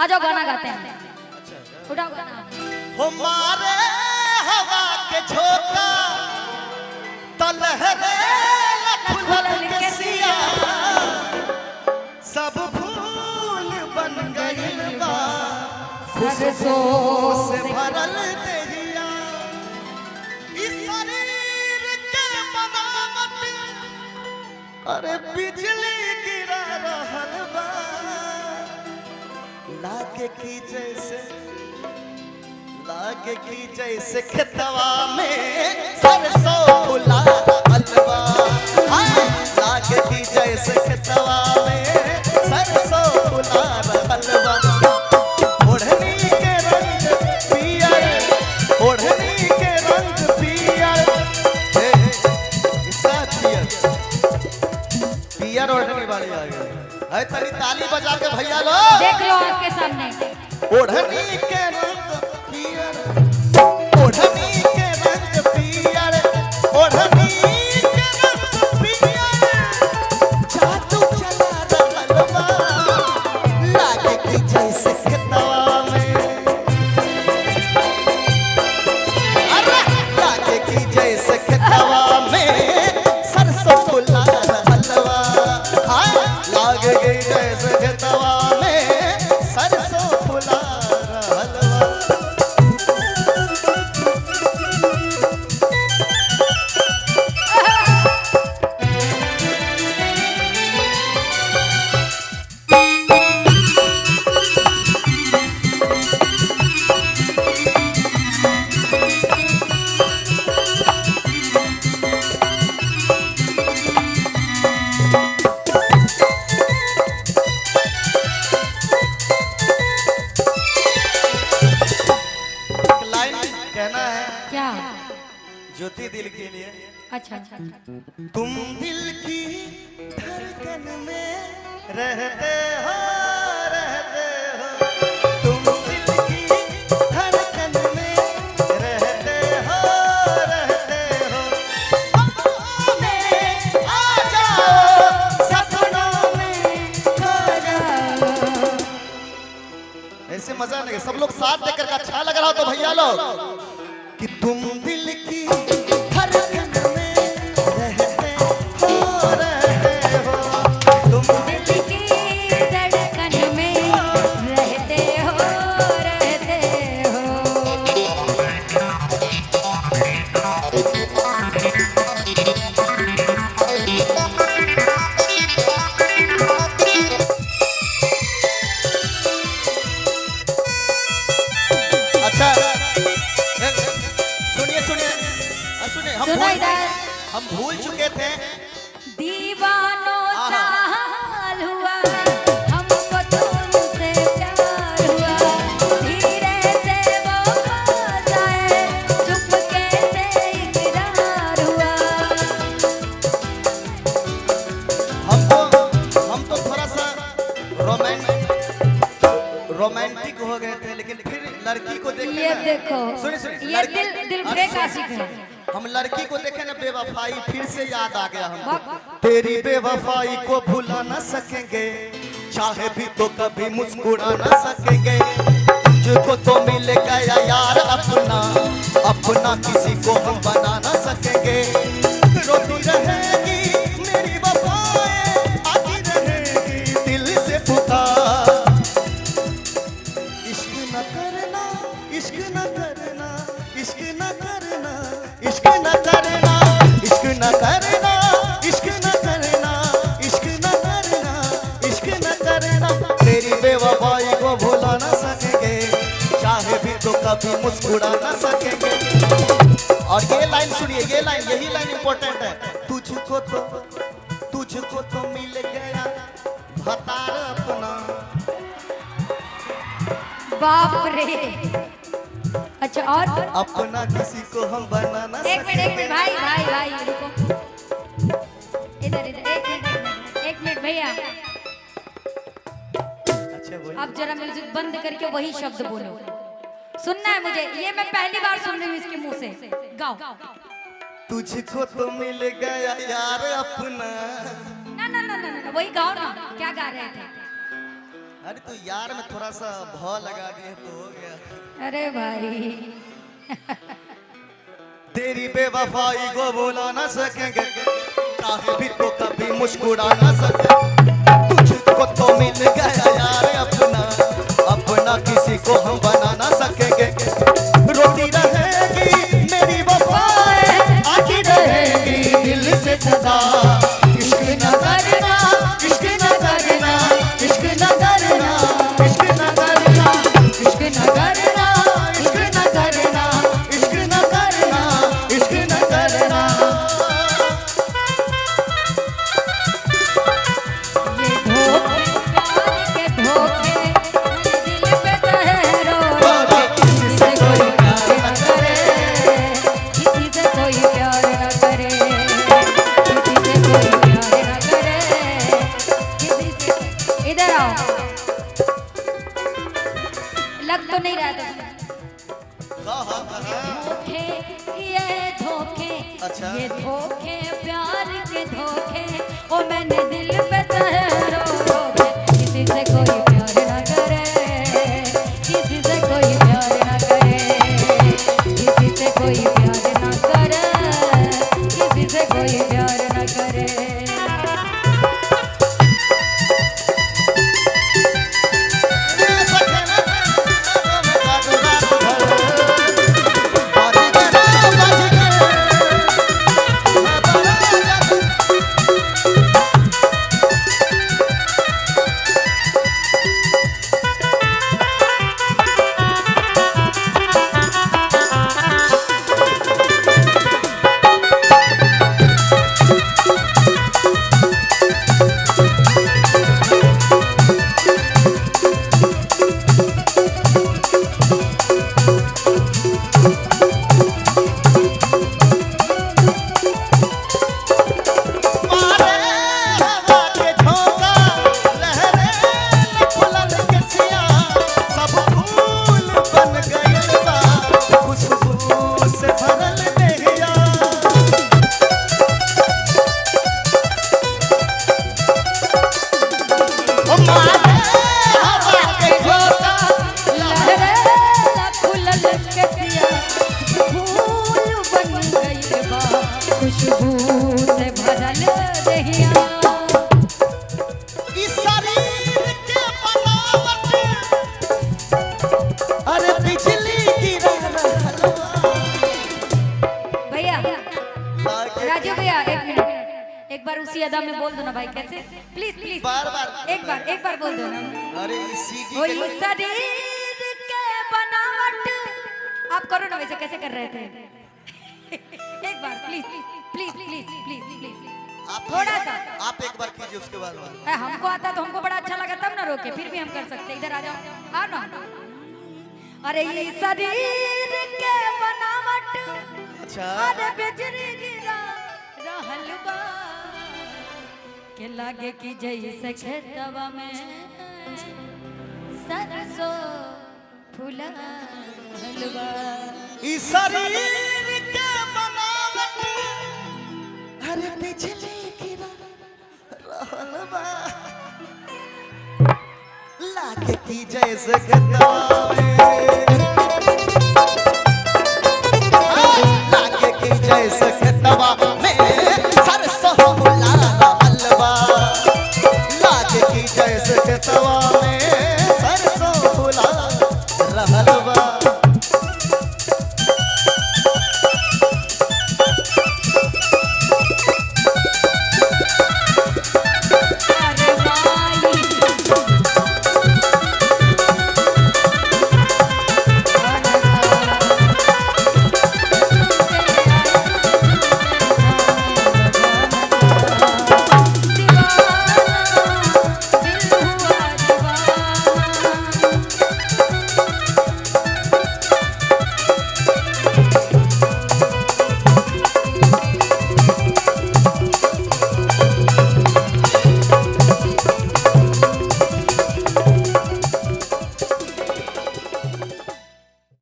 आ जाओ गाना गाते हैं। उठाओ गाना। हमारे हवा के झोंका तलहरे खुलल के सिया सब फूल बन गइल बा खुशबू से भरल देहिया इस शरीर के बनावट अरे बिजली गिरा रहल बा लागे की जैसे खेतवा में सरसों फुला हलवा लागे की जैसे खेतवा में सरसों फुला हलवा ओढ़नी के रंग पियर ओढ़नी के रंग पियर पियर ओढ़नी वाली आ गई है तनी ताली बजा के भैया लो देख लो आपके सामने ओढ़नी के रंग पियर ओढ़नी के रंग पियर ओढ़नी के रंग पियर जादू चला रहलवा लागे की जैसे खेतवा में अरे लागे की जैसे खेतवा में सरसों फुला रहलवा लागे की जैसे खेतवा में सरसों फुला रहलवा कहना है क्या? ज्योति दिल के लिए अच्छा अच्छा तुम दिल की धड़कन में रहते हो तुम दिल की धड़कन में रहते हो सपनों में आ जाओ सपनों में खो जाओ ऐसे मजा नहीं सब लोग साथ देकर का अच्छा लग रहा हो तो भैया लोग कि तुम दिल की धड़कन में रहते हो तुम दिल की धड़कन में रहते हो अच्छा सुनिए हम भूल चुके थे दीवानों सा हाल हुआ हमको तुमसे प्यार हुआ धीरे से वो खो जाए चुपके से इकरार हुआ हम तो थोड़ा सा रोमांटिक हो गए थे लेकिन फिर लड़की को देखे ये देखो सुनिए ये दिल ब्रेक आशिक है हम लड़की को देखे ना बेवफाई फिर से याद आ गया हमको तेरी बेवफाई को भुला न सकेंगे चाहे भी तो कभी मुस्कुरा न सकेंगे तुझको तो मिल गया यार अपना किसी को हम बना न सकेंगे रोती रहेगी मेरी वफाएं आती रहेगी दिल से पुकार इश्क न करना इश्क न करना इश्क न करना इश्क न करना इश्क न करना इश्क न करना इश्क न करना इश्क न करना तेरी बेवफाई को भुला न सकेंगे चाहे भी तो कभी मुस्कुरा न सकेंगे और ये लाइन सुनिए यही लाइन इंपॉर्टेंट है तुझको तो मिल गया भतार अपना बाप रे अच्छा और अपना किसी को हम बनाना एक मिनट भाई रुको इधर एक मिनट भैया अच्छा बोलिए अब जरा म्यूजिक बंद करके वही शब्द बोलो सुनना है मुझे ये मैं पहली बार सुन रही हूँ इसके मुंह से गाओ तुझको तो मिल गया यार अपना ना वही गाओ ना क्या गा रहे थे अरे तो यार में थोड़ा सा भ लगा दिए तो हो गया। अरे भाई तेरी बेवफाई को भुला ना सकेंगे, चाहे भी तो कभी मुस्कुरा ना सकेंगे। तुझको तो मिल गया यार अपना, अपना किसी को हम बना ना सकेंगे। रोती रहेगी मेरी वफाएं, आती रहेगी दिल से सदा। इश्क न करना, इश्क न करना, इश्क न करना, इश्क न करना, इश्क न करना, इश्क न करना, इश्क न करना, इश्क न करना। ये धोखे दिल पे तहरो, किसी से कोई प्यार न करे, किसी से कोई प्यार न करे, किसी से कोई प्यार न करे, किसी से। इधर आओ, लग तो नहीं रहा था। धोखे, ये धोखे, अच्छा। ये धोखे प्यार के धोखे, ओ मैंने दिल पे तहरो रोके। किसी से कोई प्यार ना करे, किसी से कोई प्यार ना करे, किसी से कोई प्यार ना करे, किसी से कोई प्यार ना करे। राजू भैया एक मिनट, एक बार उसी अदा में बोल दो ना भाई। कैसे? प्लीज प्लीज बार एक बार बोल दो ना। अरे इस सीडी वो इस शरीर के बनावट, आप करो ना वैसे कैसे कर रहे थे। एक बार please please please please please आप थोड़ा सा आप एक बार कीजिए, उसके बाद हमको आता तो हमको बड़ा अच्छा लगा तब ना रोके, फिर भी हम कर सकते। इधर आ जाओ, आओ ना। अरे ये शरीर के बनावट, अच्छा अरे बिजली गिरा रहल बा, के लागे कि जैसे खेतवा में सरसों फूला हलवा। इस शरीर के बनावट, अरे बिजली गिरा रहल बा, लागे कि जैसे खेतवा में